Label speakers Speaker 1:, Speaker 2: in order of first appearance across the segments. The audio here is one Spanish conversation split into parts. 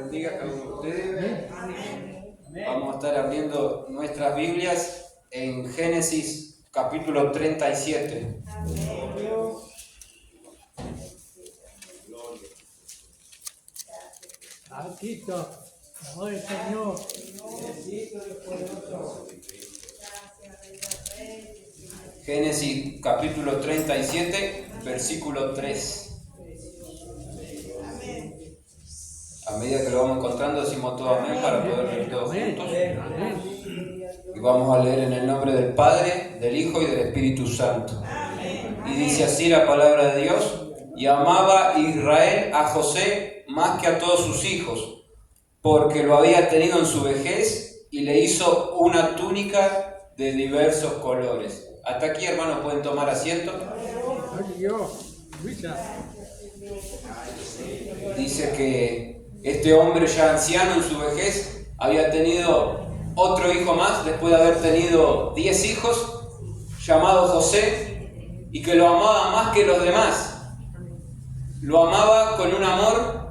Speaker 1: bendiga a cada uno de ustedes. Vamos a estar abriendo nuestras Biblias en Génesis capítulo 37.
Speaker 2: Alquito, amor del Señor.
Speaker 1: Génesis capítulo 37, versículo 3. A medida que lo vamos encontrando, decimos todo amén para poder leer todos juntos. Y vamos a leer en el nombre del Padre, del Hijo y del Espíritu Santo. Y dice así la palabra de Dios: y amaba Israel a José más que a todos sus hijos, porque lo había tenido en su vejez y le hizo una túnica de diversos colores. Hasta aquí, hermanos, pueden tomar asiento. Dice que este hombre ya anciano en su vejez había tenido otro hijo más después de haber tenido 10 hijos, llamado José, y que lo amaba más que los demás. Lo amaba con un amor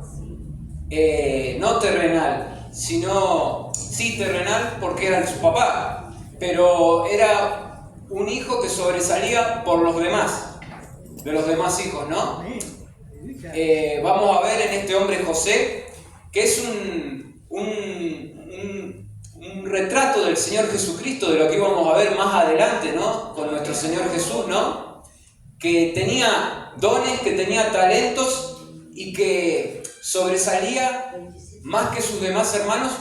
Speaker 1: no terrenal, sino sí terrenal porque era su papá, pero era un hijo que sobresalía por los demás, de los demás hijos, ¿no? Vamos a ver en este hombre José, que es un retrato del Señor Jesucristo, de lo que íbamos a ver más adelante, ¿no? Con nuestro Señor Jesús, ¿no? Que tenía dones, que tenía talentos y que sobresalía más que sus demás hermanos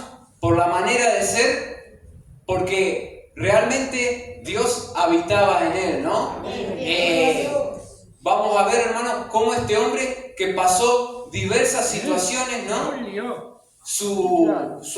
Speaker 1: por la manera de ser, porque realmente Dios habitaba en él, ¿no? Vamos a ver, hermanos, cómo este hombre que pasó diversas situaciones, ¿no? Su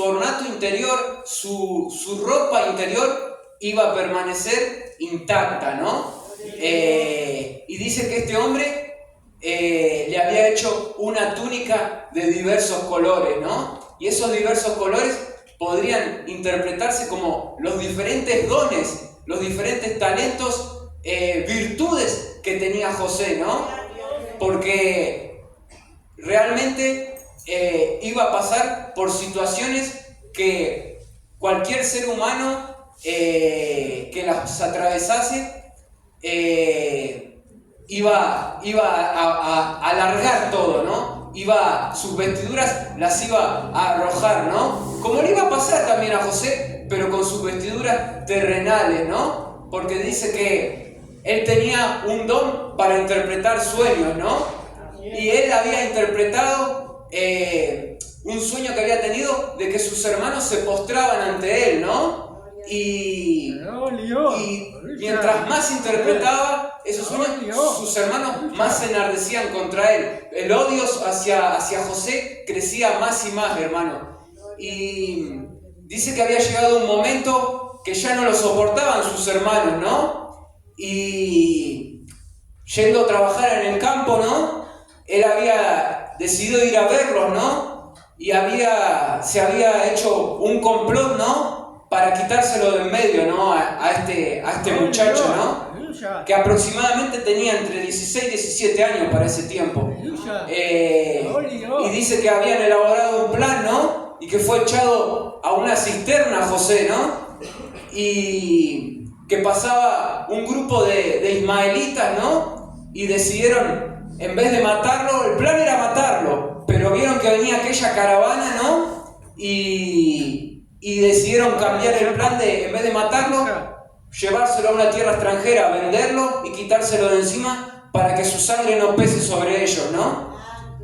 Speaker 1: ornato interior, su ropa interior iba a permanecer intacta, ¿no? Y dice que este hombre le había hecho una túnica de diversos colores, ¿no? Y esos diversos colores podrían interpretarse como los diferentes dones, los diferentes talentos, virtudes que tenía José, ¿no? Porque realmente iba a pasar por situaciones que cualquier ser humano que las atravesase iba a alargar todo, ¿no? Sus vestiduras las iba a arrojar, ¿no? Como le iba a pasar también a José, pero con sus vestiduras terrenales, ¿no? Porque dice que él tenía un don para interpretar sueños, ¿no? Y él había interpretado un sueño que había tenido de que sus hermanos se postraban ante él, ¿no? Y mientras más interpretaba esos sueños, sus hermanos más se enardecían contra él. El odio hacia José crecía más y más, hermano. Y dice que había llegado un momento que ya no lo soportaban sus hermanos, ¿no? Y yendo a trabajar en el campo, ¿no? Él había decidido ir a verlos, ¿no? Y se había hecho un complot, ¿no? Para quitárselo de en medio, ¿no? A este muchacho, ¿no? Que aproximadamente tenía entre 16 y 17 años para ese tiempo. Y dice que habían elaborado un plan, ¿no? Y que fue echado a una cisterna José, ¿no? Y que pasaba un grupo de ismaelitas, ¿no? Y decidieron, en vez de matarlo, el plan era matarlo, pero vieron que venía aquella caravana, ¿no? Y decidieron cambiar el plan de, en vez de matarlo, llevárselo a una tierra extranjera, venderlo y quitárselo de encima para que su sangre no pese sobre ellos, ¿no?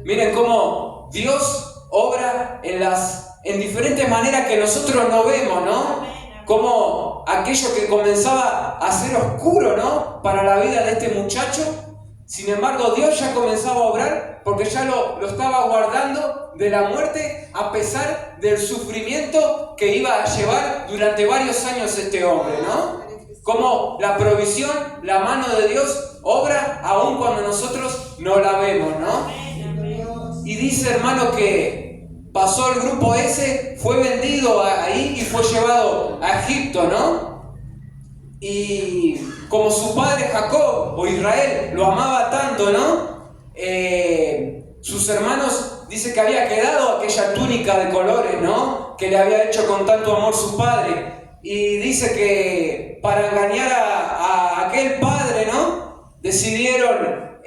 Speaker 1: Miren cómo Dios obra en diferentes maneras que nosotros no vemos, ¿no? Como aquello que comenzaba a ser oscuro, ¿no? Para la vida de este muchacho. Sin embargo, Dios ya comenzaba a obrar porque ya lo estaba guardando de la muerte a pesar del sufrimiento que iba a llevar durante varios años este hombre, ¿no? Como la provisión, la mano de Dios obra aun cuando nosotros no la vemos, ¿no? Y dice, hermano, que pasó el grupo ese, fue vendido ahí y fue llevado a Egipto, ¿no? Y como su padre Jacob o Israel lo amaba tanto, ¿no? Sus hermanos dice que había quedado aquella túnica de colores, ¿no? Que le había hecho con tanto amor su padre. Y dice que para engañar a aquel padre, ¿no? Decidieron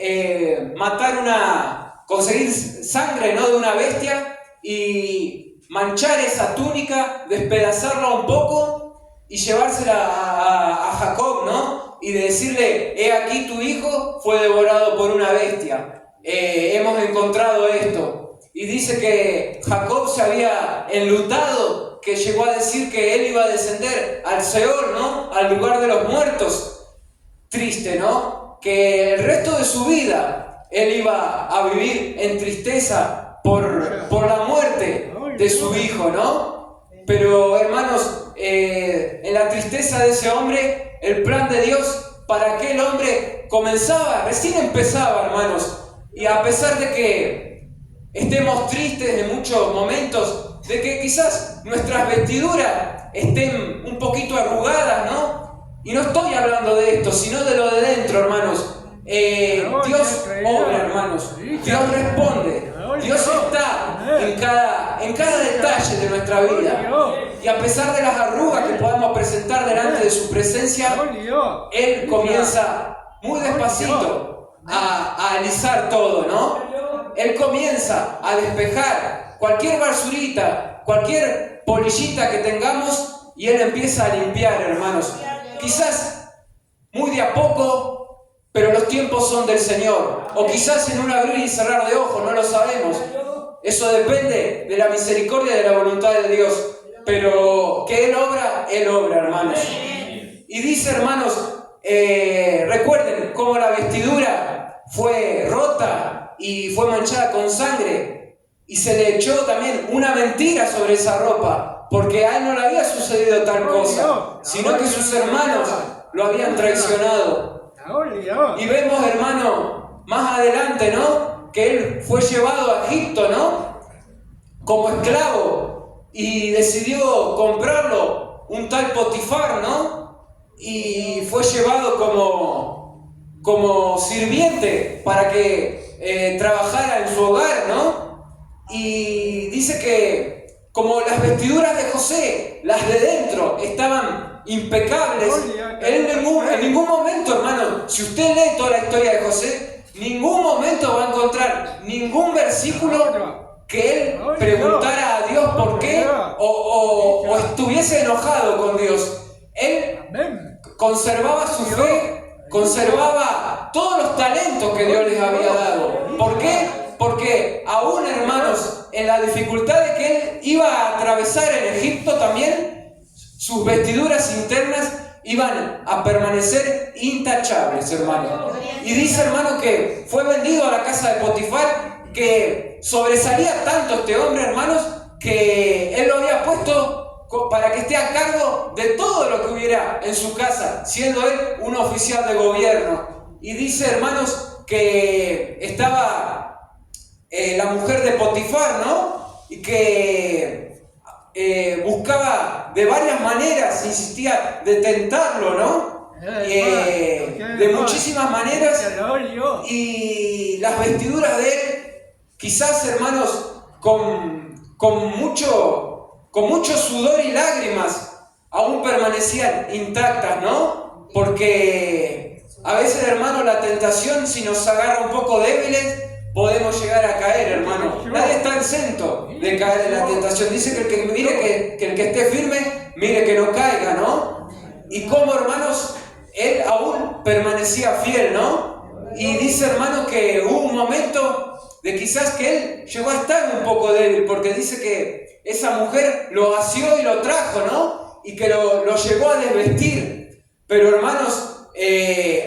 Speaker 1: conseguir sangre, ¿no? De una bestia y manchar esa túnica, despedazarla un poco y llevársela a Jacob, ¿no? Y decirle, he aquí tu hijo fue devorado por una bestia. Hemos encontrado esto. Y dice que Jacob se había enlutado, que llegó a decir que él iba a descender al Seol, ¿no? Al lugar de los muertos. Triste, ¿no? Que el resto de su vida él iba a vivir en tristeza por la muerte de su hijo, ¿no? Pero hermanos, en la tristeza de ese hombre, el plan de Dios para aquel hombre recién empezaba, hermanos. Y a pesar de que estemos tristes en muchos momentos, de que quizás nuestras vestiduras estén un poquito arrugadas, ¿no? Y no estoy hablando de esto, sino de lo de dentro, hermanos. Dios obra, hermanos. Dios responde. Dios está en cada detalle de nuestra vida. Y a pesar de las arrugas que podamos presentar delante de su presencia, Él comienza muy despacito a alisar todo, ¿no? Él comienza a despejar cualquier basurita, cualquier polillita que tengamos, y Él empieza a limpiar, hermanos. Quizás muy de a poco, pero los tiempos son del Señor. O quizás en un abrir y cerrar de ojos, no lo sabemos. Eso depende de la misericordia y de la voluntad de Dios. Pero que Él obra, hermanos. Y dice, hermanos, recuerden cómo la vestidura fue rota y fue manchada con sangre. Y se le echó también una mentira sobre esa ropa, porque a él no le había sucedido tal cosa, sino que sus hermanos lo habían traicionado. Y vemos, hermano, más adelante, ¿no? Que él fue llevado a Egipto, ¿no? Como esclavo, y decidió comprarlo un tal Potifar, ¿no? Y fue llevado como sirviente para que trabajara en su hogar, ¿no? Y dice que como las vestiduras de José, las de dentro, estaban impecables, él en ningún momento, hermano, si usted lee toda la historia de José, ningún momento va a encontrar ningún versículo que él preguntara a Dios por qué o estuviese enojado con Dios. Él conservaba su fe, conservaba todos los talentos que Dios les había dado. ¿Por qué? Porque aún, hermanos, en la dificultad de que él iba a atravesar en Egipto también, sus vestiduras internas iban a permanecer intachables, hermano. Y dice, hermano, que fue vendido a la casa de Potifar, que sobresalía tanto este hombre, hermanos, que él lo había puesto para que esté a cargo de todo lo que hubiera en su casa, siendo él un oficial de gobierno. Y dice, hermanos, que estaba la mujer de Potifar, ¿no? Y que buscaba de varias maneras, insistía, de tentarlo, ¿no? De muchísimas maneras. Y las vestiduras de él, quizás, hermanos, con mucho sudor y lágrimas, aún permanecían intactas, ¿no? Porque a veces, hermano, la tentación, si nos agarra un poco débiles, podemos llegar a caer, hermano. Nadie está exento de caer en la tentación. Dice que el que esté firme, mire que no caiga, ¿no? Y como, hermanos, él aún permanecía fiel, ¿no? Y dice, hermano, que hubo un momento de quizás que él llegó a estar un poco débil, porque dice que esa mujer lo asió y lo trajo, ¿no? Y que lo llevó a desvestir. Pero, hermanos,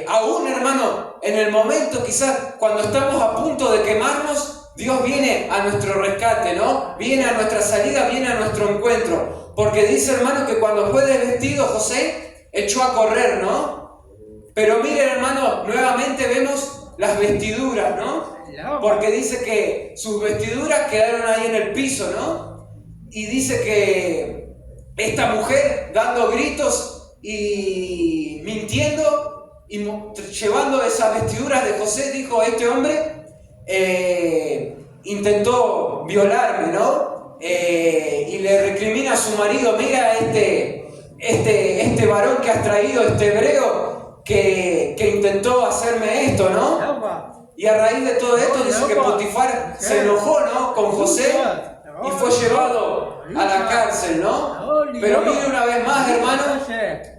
Speaker 1: aún, hermano, en el momento quizás cuando estamos a punto de quemarnos, Dios viene a nuestro rescate, ¿no? Viene a nuestra salida, viene a nuestro encuentro. Porque dice, hermano, que cuando fue desvestido José, echó a correr, ¿no? Pero miren, hermano, nuevamente vemos las vestiduras, ¿no? Porque dice que sus vestiduras quedaron ahí en el piso, ¿no? Y dice que esta mujer, dando gritos y mintiendo, y llevando esas vestiduras de José, dijo, este hombre intentó violarme, ¿no? Y le recrimina a su marido, mira este varón que has traído, este hebreo, que intentó hacerme esto, ¿no? Y a raíz de todo esto dice que Potifar se enojó, ¿no? Con José y fue llevado a la cárcel, ¿no? Pero mire una vez más, hermano,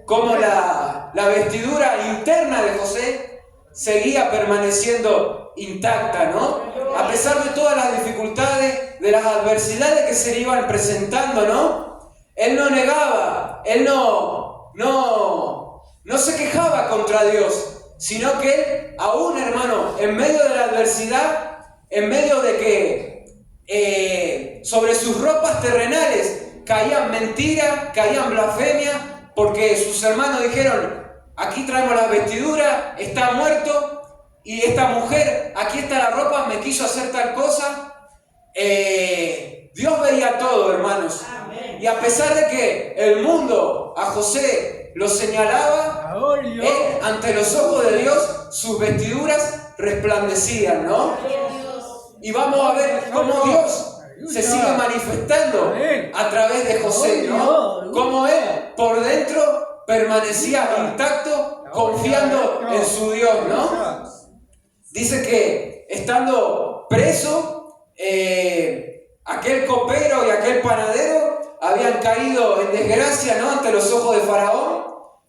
Speaker 1: cómo la vestidura interna de José seguía permaneciendo intacta, ¿no? A pesar de todas las dificultades, de las adversidades que se le iban presentando, ¿no? Él no negaba, él no se quejaba contra Dios, sino que él, aún, hermano, en medio de la adversidad, en medio de que sobre sus ropas terrenales caían mentiras, caían blasfemias, porque sus hermanos dijeron, aquí traemos la vestidura, está muerto, y esta mujer, aquí está la ropa, me quiso hacer tal cosa. Dios veía todo, hermanos. Y a pesar de que el mundo a José lo señalaba, él, ante los ojos de Dios, sus vestiduras resplandecían, ¿no? Y vamos a ver cómo Dios se sigue manifestando a través de José, ¿no? Cómo él por dentro permanecía intacto, confiando en su Dios, ¿no? Dice que estando preso, aquel copero y aquel panadero habían caído en desgracia, ¿no? Ante los ojos de Faraón,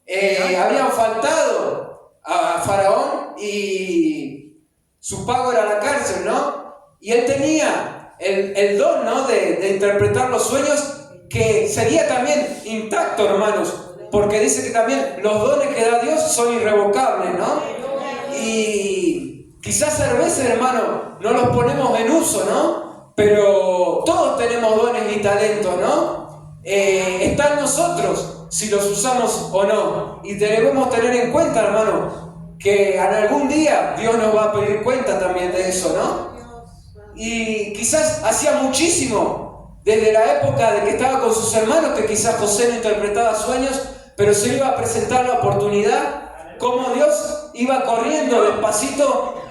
Speaker 1: habían faltado a Faraón y su pago era la cárcel, ¿no? Y él tenía el don, ¿no? de interpretar los sueños, que sería también intacto, hermanos, porque dice que también los dones que da Dios son irrevocables, ¿no? Y quizás a veces, hermano, no los ponemos en uso, ¿no? Pero todos tenemos dones y talentos, ¿no? Está en nosotros si los usamos o no. Y debemos tener en cuenta, hermano, que en algún día Dios nos va a pedir cuenta también de eso, ¿no? Y quizás hacía muchísimo, desde la época de que estaba con sus hermanos, que quizás José no interpretaba sueños, pero se iba a presentar la oportunidad, como Dios iba corriendo despacito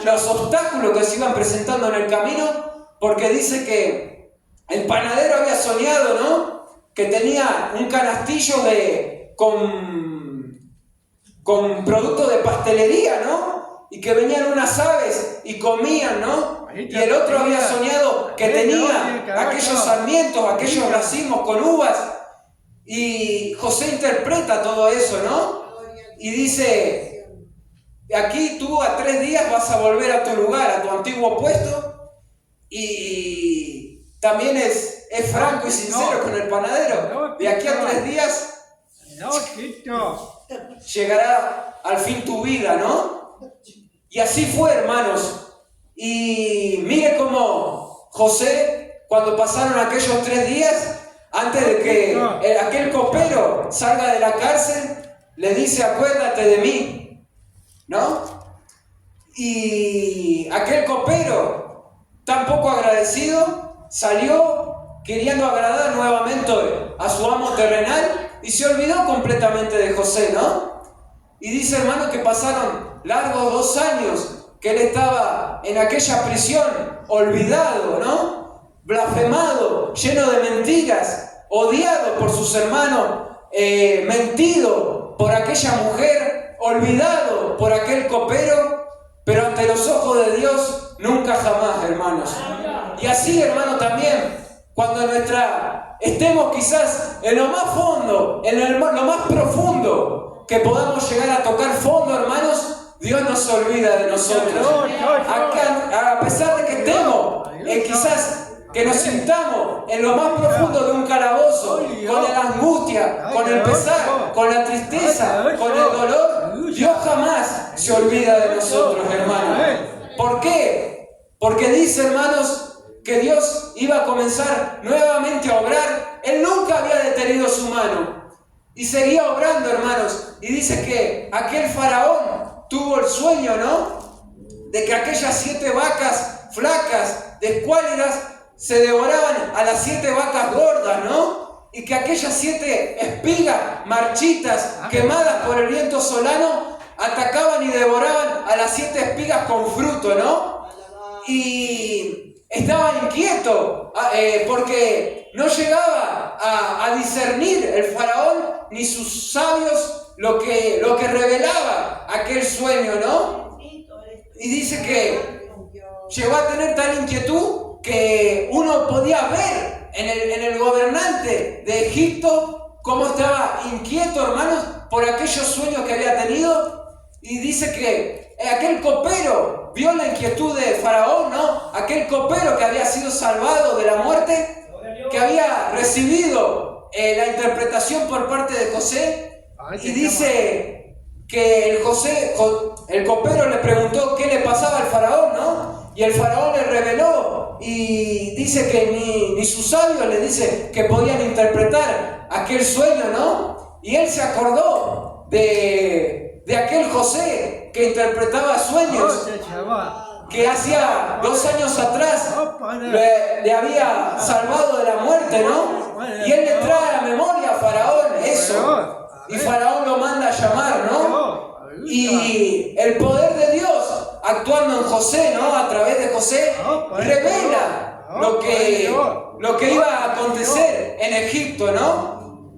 Speaker 1: los obstáculos que se iban presentando en el camino, porque dice que el panadero había soñado, ¿no? Que tenía un canastillo con productos de pastelería, ¿no? Y que venían unas aves y comían, ¿no? Y el otro había soñado que tenía aquellos sarmientos, aquellos racimos con uvas. Y José interpreta todo eso, ¿no? Y dice, aquí tú a 3 días vas a volver a tu lugar, a tu antiguo puesto. Y también es franco y sincero con el panadero. De aquí a 3 días llegará al fin tu vida, ¿no? Y así fue, hermanos. Y mire cómo José, cuando pasaron aquellos 3 días, antes de que aquel copero salga de la cárcel, le dice, acuérdate de mí, ¿no? Y aquel copero, tan poco agradecido, salió queriendo agradar nuevamente a su amo terrenal y se olvidó completamente de José, ¿no? Y dice, hermano, que pasaron largos 2 años que él estaba en aquella prisión, olvidado, ¿no? Blasfemado, lleno de mentiras, odiado por sus hermanos, mentido por aquella mujer, olvidado por aquel copero, pero ante los ojos de Dios nunca jamás, hermanos. Y así, hermano, también, cuando estemos quizás en lo más fondo, en lo más profundo, que podamos llegar a tocar fondo, hermanos, Dios no se olvida de nosotros. A pesar de que estemos, quizás que nos sintamos en lo más profundo de un calabozo, con la angustia, con el pesar, con la tristeza, con el dolor, Dios jamás se olvida de nosotros, hermanos. ¿Por qué? Porque dice, hermanos, que Dios iba a comenzar nuevamente a obrar. Él nunca había detenido su mano y seguía obrando, hermanos. Y dice que aquel faraón tuvo el sueño, ¿no? De que aquellas 7 vacas flacas, escuálidas, se devoraban a las 7 vacas gordas, ¿no? Y que aquellas 7 espigas marchitas, quemadas por el viento solano, atacaban y devoraban a las 7 espigas con fruto, ¿no? Y estaba inquieto porque no llegaba a discernir el faraón ni sus sabios lo que revelaba aquel sueño, ¿no? Y dice que llegó a tener tal inquietud que uno podía ver en el gobernante de Egipto cómo estaba inquieto, hermanos, por aquellos sueños que había tenido. Y dice que aquel copero vio la inquietud de Faraón, ¿no? Aquel copero que había sido salvado de la muerte, que había recibido la interpretación por parte de José. Y dice que el copero le preguntó qué le pasaba al Faraón, ¿no? Y el Faraón le reveló y dice que ni sus sabios le dice que podían interpretar aquel sueño, ¿no? Y él se acordó de aquel José que interpretaba sueños, que hacía 2 años atrás le había salvado de la muerte, ¿no? Y él le trae a la memoria a Faraón eso. Y Faraón lo manda a llamar, ¿no? Y el poder de Dios actuando en José, ¿no? A través de José, revela lo que iba a acontecer en Egipto, ¿no?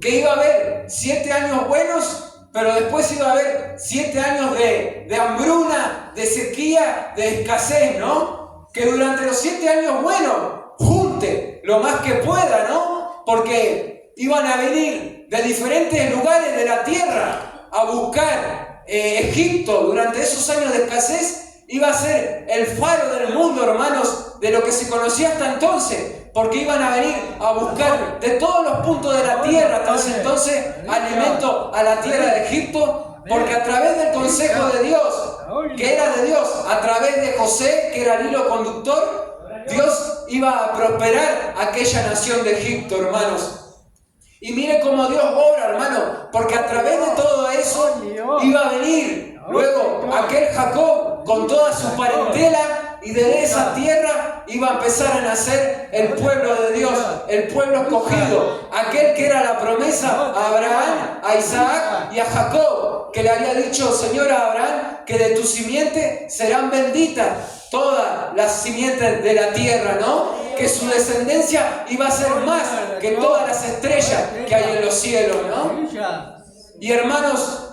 Speaker 1: Que iba a haber 7 años buenos, pero después iba a haber 7 años de hambruna, de sequía, de escasez, ¿no? Que durante los 7 años buenos junte lo más que pueda, ¿no? Porque iban a venir de diferentes lugares de la tierra a buscar Egipto. Durante esos años de escasez iba a ser el faro del mundo, hermanos, de lo que se conocía hasta entonces, porque iban a venir a buscar de todos los puntos de la tierra hasta entonces alimento a la tierra de Egipto, porque a través del consejo de Dios, que era de Dios, a través de José, que era el hilo conductor, Dios iba a prosperar aquella nación de Egipto, hermanos. Y mire cómo Dios obra, hermano, porque a través de todo eso iba a venir luego aquel Jacob con toda su parentela, y de esa tierra iba a empezar a nacer el pueblo de Dios, el pueblo escogido, aquel que era la promesa a Abraham, a Isaac y a Jacob, que le había dicho Señor a Abraham que de tu simiente serán benditas todas las simientes de la tierra, ¿no? Que su descendencia iba a ser más que todas las estrellas que hay en los cielos, ¿no? Y hermanos,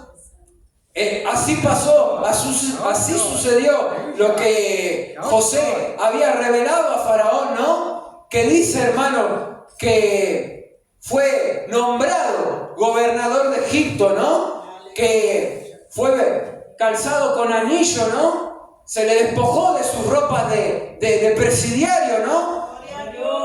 Speaker 1: así pasó, así sucedió lo que José había revelado a Faraón, ¿no? Que dice, hermano, que fue nombrado gobernador de Egipto, ¿no? Que fue calzado con anillo, ¿no? Se le despojó de sus ropas de presidiario, ¿no?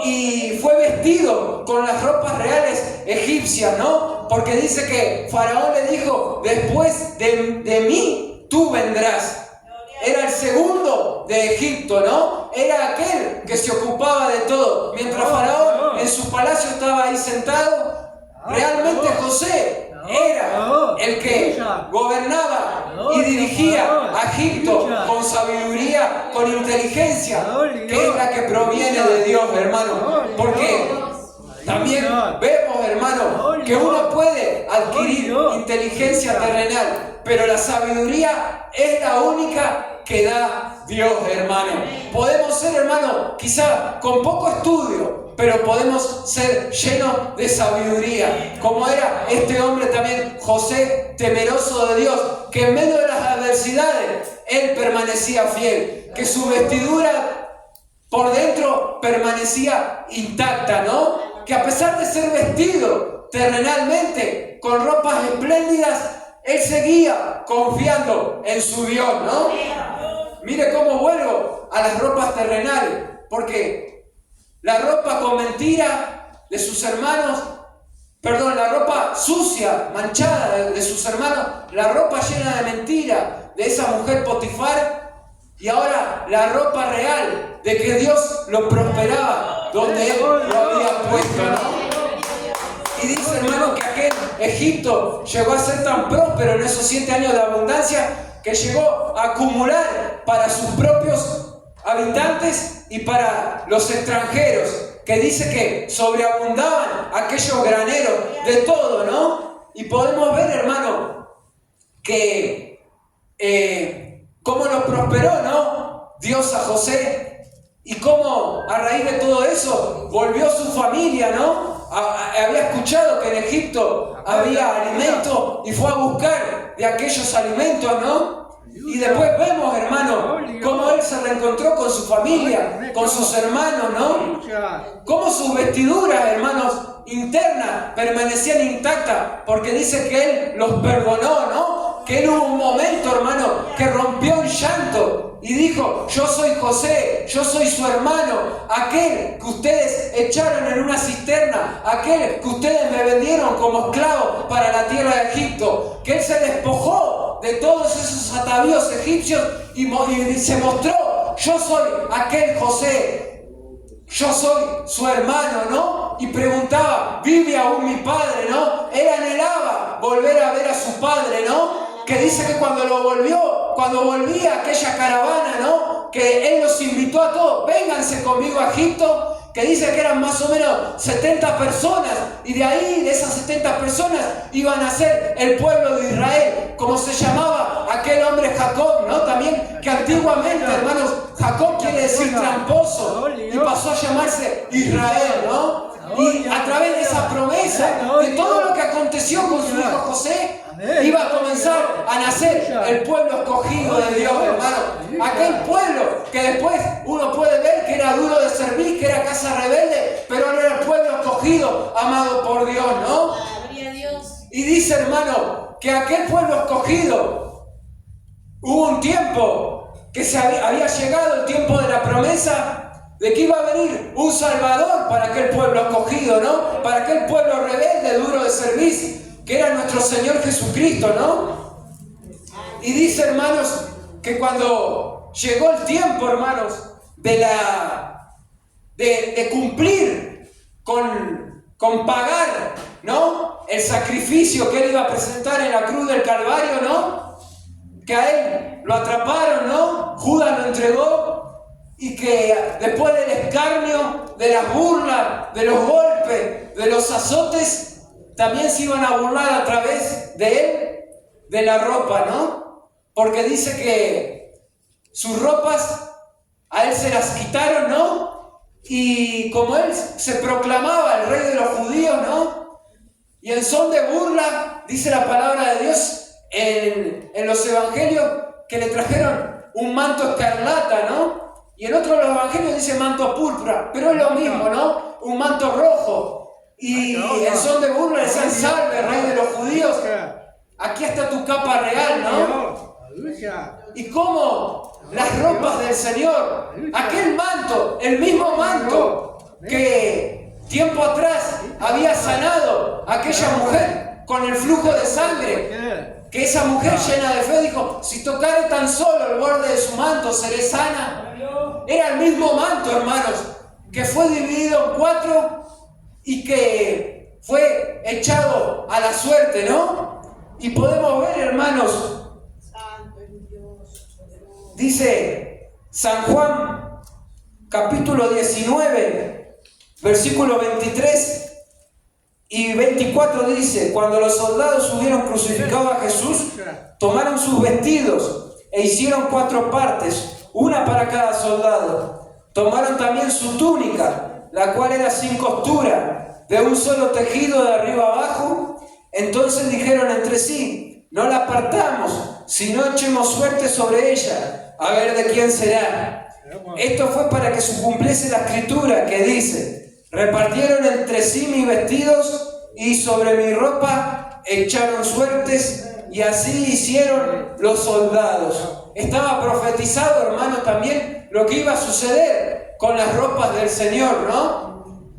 Speaker 1: Y fue vestido con las ropas reales egipcias, ¿no? Porque dice que Faraón le dijo, después de mí tú vendrás. Era el segundo de Egipto, ¿no? Era aquel que se ocupaba de todo. Mientras Faraón en su palacio estaba ahí sentado, realmente José era el que gobernaba y dirigía a Egipto con sabiduría, con inteligencia, que es la que proviene de Dios, hermano. Porque también vemos, hermano, que uno puede adquirir inteligencia terrenal, pero la sabiduría es la única que da Dios, hermano. Podemos ser, hermano, quizá con poco estudio, pero podemos ser llenos de sabiduría, como era este hombre también, José, temeroso de Dios, que en medio de las adversidades él permanecía fiel, que su vestidura por dentro permanecía intacta, ¿no? Que a pesar de ser vestido terrenalmente con ropas espléndidas, él seguía confiando en su Dios, ¿no? Mire cómo vuelvo a las ropas terrenales, porque la ropa con mentira de sus hermanos, la ropa sucia, manchada de sus hermanos, la ropa llena de mentira de esa mujer Potifar, y ahora la ropa real de que Dios lo prosperaba donde él lo había puesto, ¿no? Y dice, hermano, que aquel Egipto llegó a ser tan próspero en esos 7 años de abundancia que llegó a acumular para sus propios habitantes y para los extranjeros, que dice que sobreabundaban aquellos graneros de todo, ¿no? Y podemos ver, hermano, que cómo lo prosperó, ¿no? Dios a José. Y cómo a raíz de todo eso volvió su familia, ¿no? Había escuchado que en Egipto había alimento y fue a buscar de aquellos alimentos, ¿no? Y después vemos, hermano, cómo él se reencontró con su familia, con sus hermanos, ¿no? Cómo sus vestiduras, hermanos, internas permanecían intactas, porque dice que él los perdonó, ¿no? Que él hubo un momento, hermano, que rompió en llanto y dijo: yo soy José, yo soy su hermano, aquel que ustedes echaron en una cisterna, aquel que ustedes me vendieron como esclavo para la tierra de Egipto. Que él se despojó de todos esos atavíos egipcios y se mostró: yo soy aquel José, yo soy su hermano, ¿no? Y preguntaba: ¿vive aún mi padre, no? Él anhelaba volver a ver a su padre, ¿no? Que dice que cuando volvía aquella caravana, ¿no? Que él los invitó a todos: vénganse conmigo a Egipto. Que dice que eran más o menos 70 personas, y de ahí, de esas 70 personas, iban a ser el pueblo de Israel, como se llamaba aquel hombre Jacob, ¿no? También, que antiguamente, hermanos, Jacob quiere decir tramposo, y pasó a llamarse Israel, ¿no? Y a través de esa promesa, de todo lo que aconteció con su hijo José, iba a comenzar a nacer el pueblo escogido de Dios, hermano. Aquel pueblo que después uno puede ver que era duro de servir, que era casa rebelde, pero era el pueblo escogido, amado por Dios, ¿no? Y dice, hermano, que aquel pueblo escogido, hubo un tiempo que había llegado el tiempo de la promesa de que iba a venir un Salvador para aquel pueblo escogido, ¿no? Para aquel pueblo rebelde, duro de servir, que era nuestro Señor Jesucristo, ¿no? Y dice, hermanos, que cuando llegó el tiempo, hermanos, de cumplir con pagar, ¿no? El sacrificio que él iba a presentar en la cruz del Calvario, ¿no? Que a él lo atraparon, ¿no? Judas lo entregó, y que después del escarnio, de las burlas, de los golpes, de los azotes, también se iban a burlar a través de él, de la ropa, ¿no? Porque dice que sus ropas a él se las quitaron, ¿no? Y como él se proclamaba el rey de los judíos, ¿no? Y en son de burla, dice la palabra de Dios en los evangelios, que le trajeron un manto escarlata, ¿no? Y en otro de los evangelios dice manto púrpura, pero es lo mismo, ¿no? Un manto rojo. Y en son de burla le decían: salve, rey de los judíos, aquí está tu capa real, ¿no? Y cómo las ropas del Señor, aquel manto, el mismo manto que tiempo atrás había sanado a aquella mujer con el flujo de sangre, que esa mujer llena de fe dijo: si tocare tan solo el borde de su manto, seré sana. Era el mismo manto, hermanos, que fue dividido en 4 y que fue echado a la suerte, ¿no? Y podemos ver, hermanos, dice San Juan, capítulo 19, versículo 23 y 24, dice: cuando los soldados hubieron crucificado a Jesús, tomaron sus vestidos e hicieron 4 partes, una para cada soldado. Tomaron también su túnica, la cual era sin costura, de un solo tejido de arriba abajo. Entonces dijeron entre sí: no la partamos, sino echemos suerte sobre ella, a ver de quién será. Esto fue para que se cumpliese la escritura que dice: repartieron entre sí mis vestidos y sobre mi ropa echaron suertes, y así hicieron los soldados. Estaba profetizado, hermano, también lo que iba a suceder con las ropas del Señor, ¿no?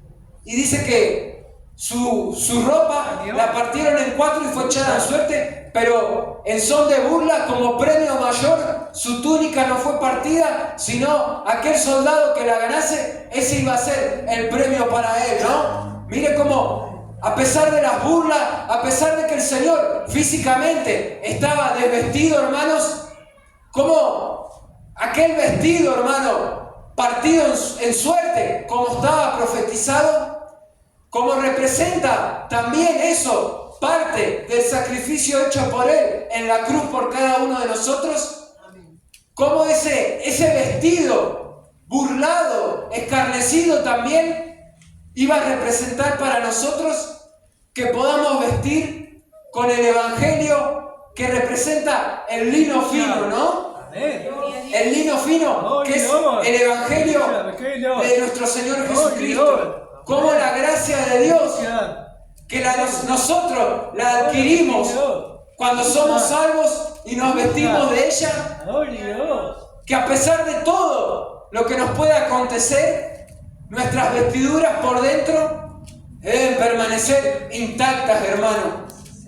Speaker 1: Y dice que su ropa la partieron en 4 y fue echada a suerte, pero en son de burla, como premio mayor, su túnica no fue partida, sino aquel soldado que la ganase, ese iba a ser el premio para él, ¿no? Mire cómo, a pesar de las burlas, a pesar de que el Señor físicamente estaba desvestido, hermanos, como aquel vestido, hermano, partido en suerte, como estaba profetizado, como representa también eso, parte del sacrificio hecho por Él en la cruz por cada uno de nosotros, como ese vestido burlado, escarnecido también, iba a representar para nosotros que podamos vestir con el Evangelio que representa el lino fino, ¿no? El lino fino, que es el Evangelio de nuestro Señor Jesucristo. Como la gracia de Dios, que nosotros la adquirimos cuando somos salvos y nos vestimos de ella, que a pesar de todo lo que nos pueda acontecer, nuestras vestiduras por dentro deben permanecer intactas, hermano.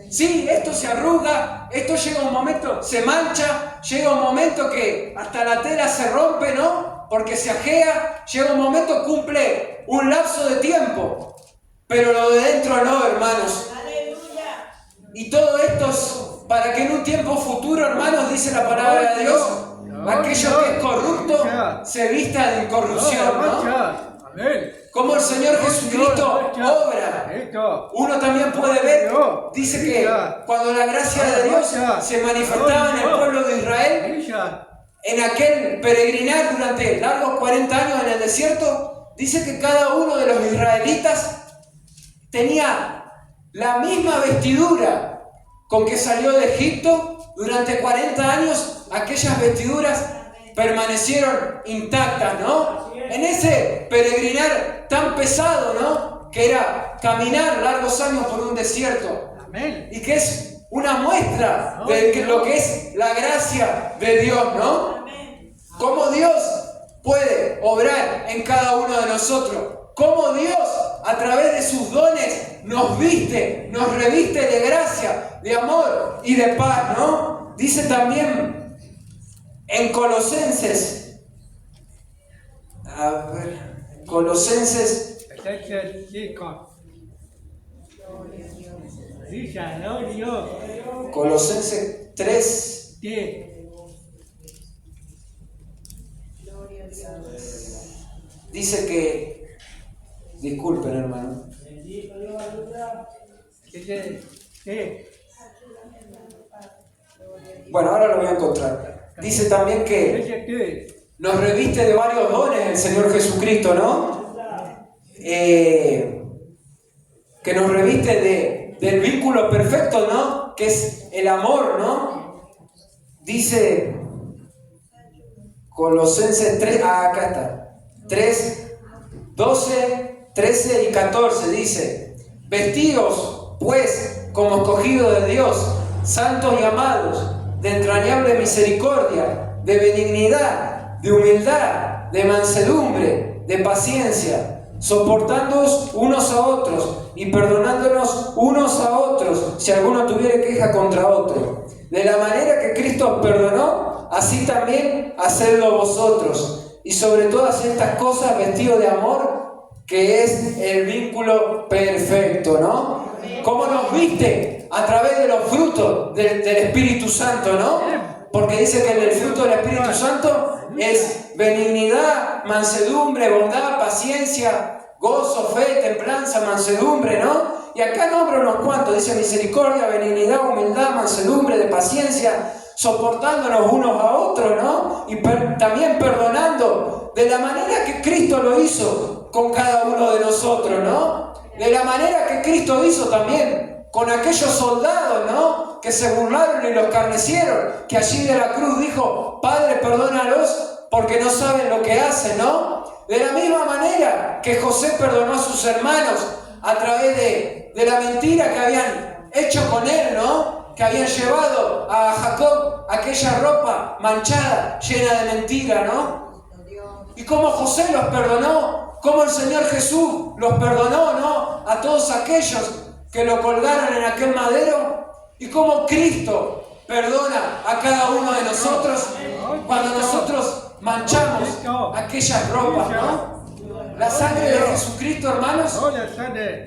Speaker 1: Sí, esto se arruga, esto llega un momento, se mancha, llega un momento que hasta la tela se rompe, ¿no? Porque se ajea, llega un momento, cumple un lapso de tiempo, pero lo de dentro no, hermanos. ¡Aleluya! Y todo esto es para que en un tiempo futuro, hermanos, dice la palabra de Dios, aquello que es corrupto se vista de incorrupción, ¿no? Como el Señor Jesucristo obra. Uno también puede ver, dice que cuando la gracia de Dios se manifestaba en el pueblo de Israel, en aquel peregrinar durante largos 40 años en el desierto, dice que cada uno de los israelitas tenía la misma vestidura con que salió de Egipto. Durante 40 años aquellas vestiduras permanecieron intactas, ¿no? En ese peregrinar tan pesado, ¿no? Que era caminar largos años por un desierto. Y que es una muestra de lo que es la gracia de Dios, ¿no? Cómo Dios puede obrar en cada uno de nosotros. Cómo Dios, a través de sus dones, nos viste, nos reviste de gracia, de amor y de paz, ¿no? Dice también en Colosenses, Colosenses Colosenses 3. Dice que, disculpen, hermano. Bueno, ahora lo voy a encontrar. Dice también que nos reviste de varios dones el Señor Jesucristo, ¿no? Que nos reviste del vínculo perfecto, ¿no? Que es el amor, ¿no? Dice Colosenses 3, acá está. 3, 12, 13 y 14 dice: vestidos, pues, como escogidos de Dios, santos y amados, de entrañable misericordia, de benignidad, de humildad, de mansedumbre, de paciencia, soportándoos unos a otros y perdonándonos unos a otros si alguno tuviere queja contra otro. De la manera que Cristo os perdonó, así también hacedlo vosotros. Y sobre todas estas cosas vestidos de amor, que es el vínculo perfecto, ¿no? ¿Cómo nos viste? A través de los frutos del Espíritu Santo, ¿no? Porque dice que el fruto del Espíritu Santo es benignidad, mansedumbre, bondad, paciencia, gozo, fe, templanza, mansedumbre, ¿no? Y acá nombra unos cuantos, dice misericordia, benignidad, humildad, mansedumbre, de paciencia, soportándonos unos a otros, ¿no? Y también perdonando, de la manera que Cristo lo hizo con cada uno de nosotros, ¿no? De la manera que Cristo hizo también con aquellos soldados, ¿no? Que se burlaron y los escarnecieron, que allí de la cruz dijo: Padre, perdónalos porque no saben lo que hacen, ¿no? De la misma manera que José perdonó a sus hermanos a través de la mentira que habían hecho con él, ¿no? Que habían llevado a Jacob aquella ropa manchada, llena de mentira, ¿no? Y cómo José los perdonó, cómo el Señor Jesús los perdonó, ¿no? A todos aquellos que lo colgaron en aquel madero, y cómo Cristo perdona a cada uno de nosotros cuando nosotros manchamos aquellas ropas, ¿no? La sangre de Jesucristo, hermanos,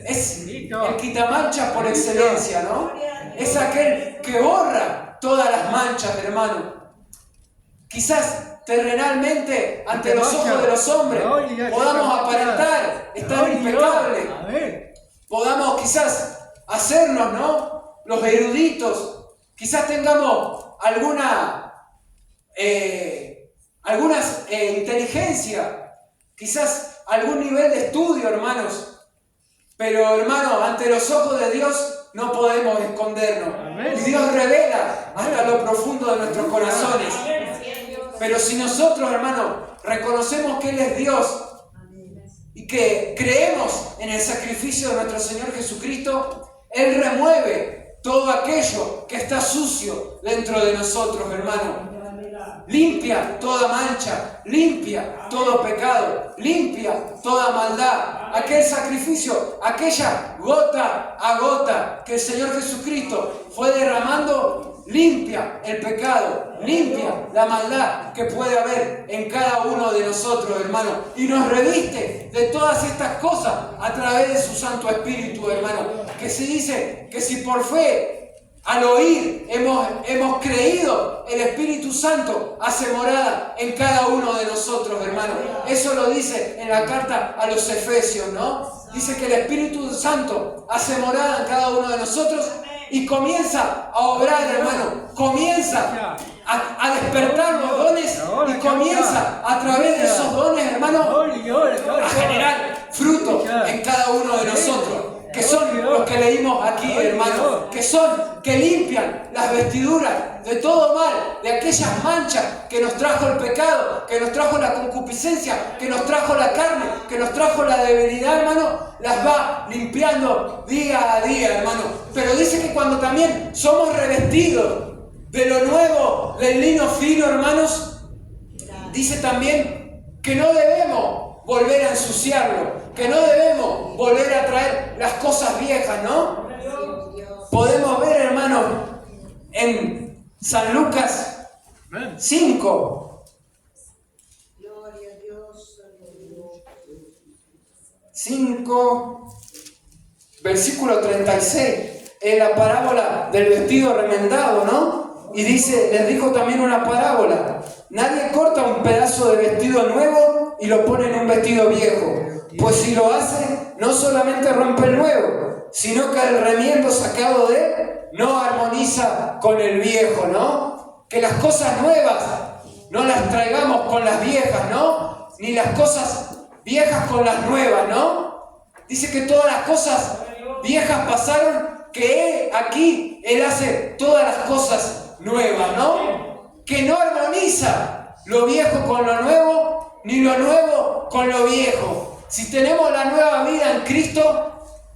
Speaker 1: es el quitamanchas por excelencia, ¿no? Es aquel que borra todas las manchas, hermano. Quizás terrenalmente, ante los ojos de los hombres, podamos aparentar estar impecables. Podamos quizás hacernos, ¿no? Los eruditos. Quizás tengamos alguna algunas inteligencia, quizás algún nivel de estudio, hermanos. Pero, hermanos, ante los ojos de Dios no podemos escondernos. Y Dios revela hasta lo profundo de nuestros corazones. Pero si nosotros, hermanos, reconocemos que Él es Dios y que creemos en el sacrificio de nuestro Señor Jesucristo, Él remueve todo aquello que está sucio dentro de nosotros, hermanos. Limpia toda mancha, limpia todo pecado, limpia toda maldad. Aquel sacrificio, aquella gota a gota que el Señor Jesucristo fue derramando, limpia el pecado, limpia la maldad que puede haber en cada uno de nosotros, hermano. Y nos reviste de todas estas cosas a través de su Santo Espíritu, hermano. Que se dice que si por fe, al oír, hemos creído, el Espíritu Santo hace morada en cada uno de nosotros, hermano. Eso lo dice en la carta a los Efesios, ¿no? Dice que el Espíritu Santo hace morada en cada uno de nosotros y comienza a obrar, hermano. Comienza a despertar los dones y comienza a través de esos dones, hermano, a generar fruto en cada uno de nosotros. Que son los que leímos aquí, hermano, que limpian las vestiduras de todo mal, de aquellas manchas que nos trajo el pecado, que nos trajo la concupiscencia, que nos trajo la carne, que nos trajo la debilidad, hermano, las va limpiando día a día, hermano. Pero dice que cuando también somos revestidos de lo nuevo, del lino fino, hermanos, dice también que no debemos volver a ensuciarlo, que no debemos volver a traer las cosas viejas, ¿no? Podemos ver, hermanos, en San Lucas 5, 5, versículo 36, en la parábola del vestido remendado, ¿no? Y dice, les dijo también una parábola: nadie corta un pedazo de vestido nuevo y lo pone en un vestido viejo, pues si lo hace, no solamente rompe el nuevo, sino que el remiendo sacado de él no armoniza con el viejo, ¿no? Que las cosas nuevas no las traigamos con las viejas, ¿no? Ni las cosas viejas con las nuevas, ¿no? Dice que todas las cosas viejas pasaron, que Él hace todas las cosas nuevas, ¿no? Que no armoniza lo viejo con lo nuevo, ni lo nuevo con lo viejo. Si tenemos la nueva vida en Cristo,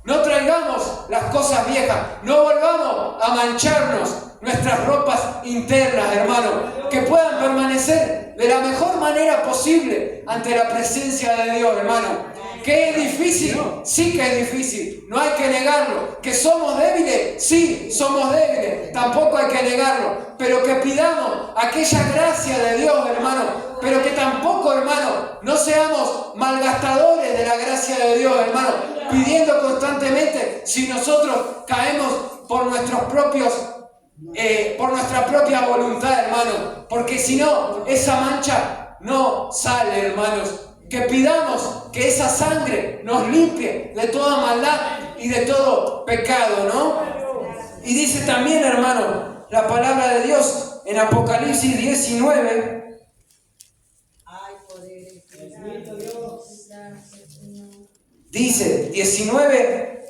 Speaker 1: no traigamos las cosas viejas, no volvamos a mancharnos nuestras ropas internas, hermano, que puedan permanecer de la mejor manera posible ante la presencia de Dios, hermano. ¿Que es difícil? Sí que es difícil, no hay que negarlo. ¿Que somos débiles? Sí, somos débiles, tampoco hay que negarlo. Pero que pidamos aquella gracia de Dios, hermano. Pero que tampoco, hermano, no seamos malgastadores de la gracia de Dios, hermano, pidiendo constantemente si nosotros caemos por nuestros propios por nuestra propia voluntad, hermano, porque si no, esa mancha no sale, hermanos. Que pidamos que esa sangre nos limpie de toda maldad y de todo pecado, ¿no? Y dice también, hermano, la palabra de Dios en Apocalipsis 19. Dice 19,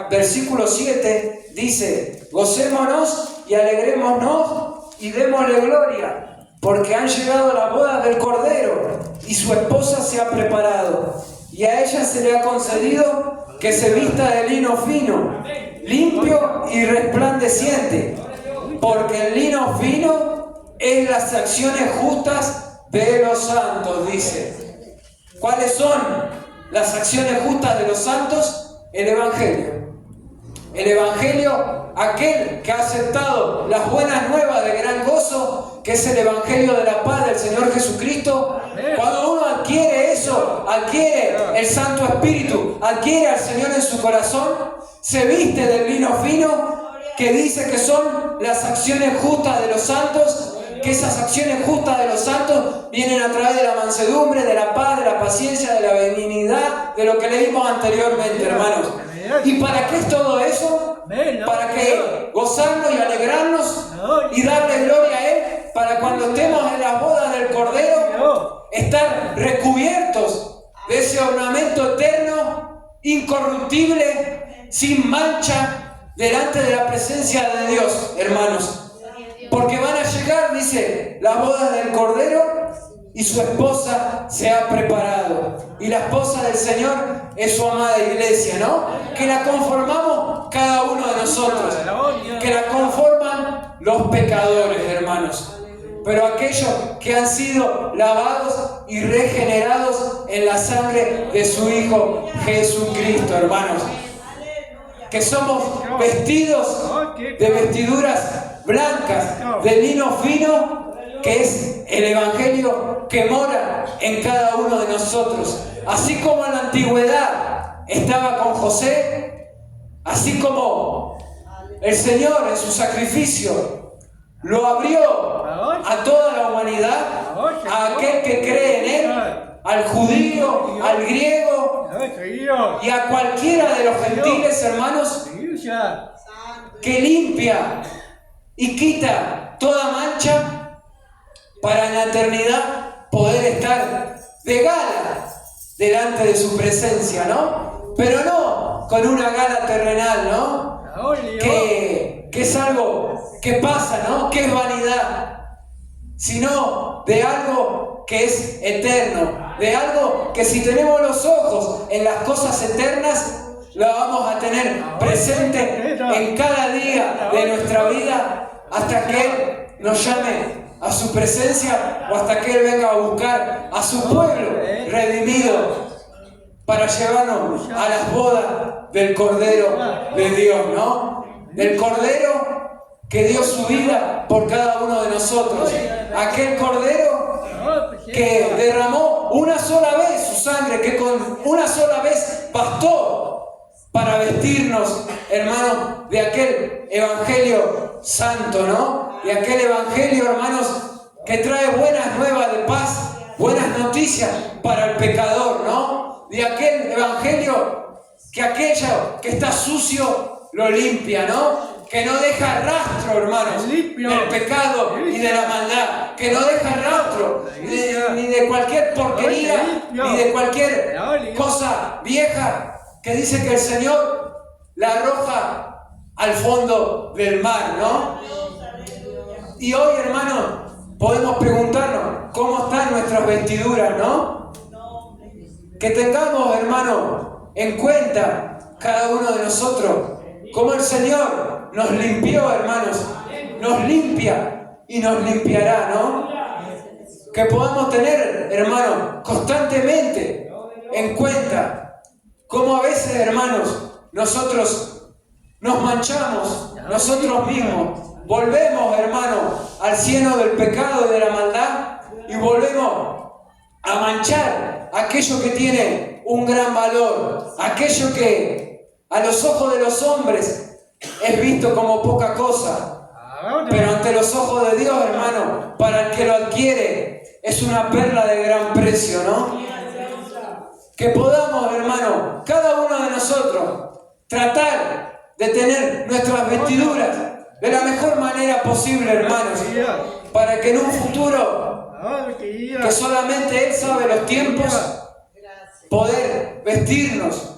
Speaker 1: versículo 7, dice: gocémonos y alegrémonos y démosle gloria, porque han llegado las bodas del Cordero y su esposa se ha preparado, y a ella se le ha concedido que se vista de lino fino, limpio y resplandeciente, porque el lino fino es las acciones justas de los santos, dice. ¿Cuáles son las acciones justas de los santos? El Evangelio. El Evangelio, aquel que ha aceptado las buenas nuevas de gran gozo, que es el Evangelio de la paz del Señor Jesucristo. Cuando uno adquiere eso, adquiere el Santo Espíritu, adquiere al Señor en su corazón, se viste del lino fino, que dice que son las acciones justas de los santos, que esas acciones justas de los santos vienen a través de la mansedumbre, de la paz, de la paciencia, de la benignidad, de lo que leímos anteriormente, hermanos. ¿Y para qué es todo eso? Para que gozarnos y alegrarnos y darle gloria a Él, para cuando estemos en las bodas del Cordero, incorruptible, sin mancha, delante de la presencia de Dios, hermanos. Porque van a llegar, dice, las bodas del Cordero y su esposa se ha preparado. Y la esposa del Señor es su amada iglesia, ¿no? Que la conformamos cada uno de nosotros. Que la conforman los pecadores, hermanos. Pero aquellos que han sido lavados y regenerados en la sangre de su Hijo Jesucristo, hermanos. Que somos vestidos de vestiduras blancas, de lino fino, que es el Evangelio que mora en cada uno de nosotros. Así como en la antigüedad estaba con José, así como el Señor en su sacrificio lo abrió a toda la humanidad, a aquel que cree en Él, al judío, al griego y a cualquiera de los gentiles, hermanos, que limpia y quita toda mancha para en la eternidad poder estar de gala delante de su presencia, ¿no? Pero no con una gala terrenal, ¿no? Que es algo que pasa, ¿no? Que es vanidad, sino de algo que es eterno, de algo que si tenemos los ojos en las cosas eternas, lo vamos a tener presente en cada día de nuestra vida hasta que Él nos llame a su presencia o hasta que Él venga a buscar a su pueblo redimido para llevarnos a las bodas del Cordero de Dios, ¿no? Del Cordero que dio su vida por cada uno de nosotros. Aquel Cordero que derramó una sola vez su sangre, que con una sola vez bastó para vestirnos, hermanos, de aquel Evangelio santo, ¿no? De aquel Evangelio, hermanos, que trae buenas nuevas de paz, buenas noticias para el pecador, ¿no? De aquel Evangelio que aquello que está sucio lo limpia, ¿no? Que no deja rastro, hermanos, del pecado y de la maldad. Que no deja rastro ni de cualquier porquería, ni de cualquier cosa vieja que dice que el Señor la arroja al fondo del mar, ¿no? Y hoy, hermanos, podemos preguntarnos cómo están nuestras vestiduras, ¿no? Que tengamos, hermanos, en cuenta cada uno de nosotros cómo el Señor nos limpió, hermanos, nos limpia y nos limpiará, ¿no? Que podamos tener, hermanos, constantemente en cuenta cómo a veces, hermanos, nosotros nos manchamos nosotros mismos, volvemos, hermanos, al cieno del pecado y de la maldad y volvemos a manchar aquello que tiene un gran valor, aquello que a los ojos de los hombres es visto como poca cosa, pero ante los ojos de Dios, hermano, para el que lo adquiere, es una perla de gran precio, ¿no? Que podamos, hermano, cada uno de nosotros, tratar de tener nuestras vestiduras de la mejor manera posible, hermanos, para que en un futuro, que solamente Él sabe los tiempos, poder vestirnos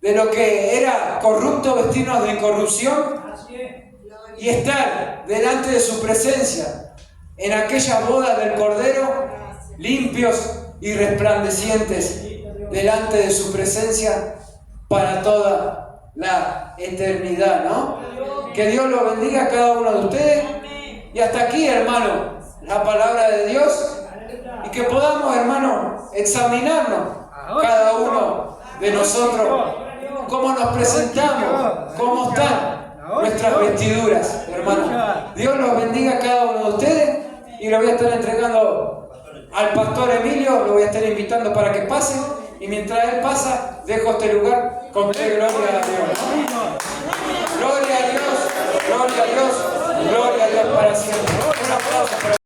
Speaker 1: de lo que era corrupto, vestirnos de incorrupción y estar delante de su presencia en aquellas bodas del Cordero, limpios y resplandecientes delante de su presencia para toda la eternidad, ¿no? Que Dios lo bendiga a cada uno de ustedes. Y hasta aquí, hermano, la palabra de Dios, y que podamos, hermano, examinarnos cada uno de nosotros, cómo nos presentamos, cómo están nuestras vestiduras, hermano. Dios los bendiga a cada uno de ustedes, y lo voy a estar entregando al pastor Emilio, lo voy a estar invitando para que pase, y mientras él pasa, dejo este lugar con que gloria a Dios. Gloria a Dios, gloria a Dios, gloria a Dios para siempre. Un aplauso para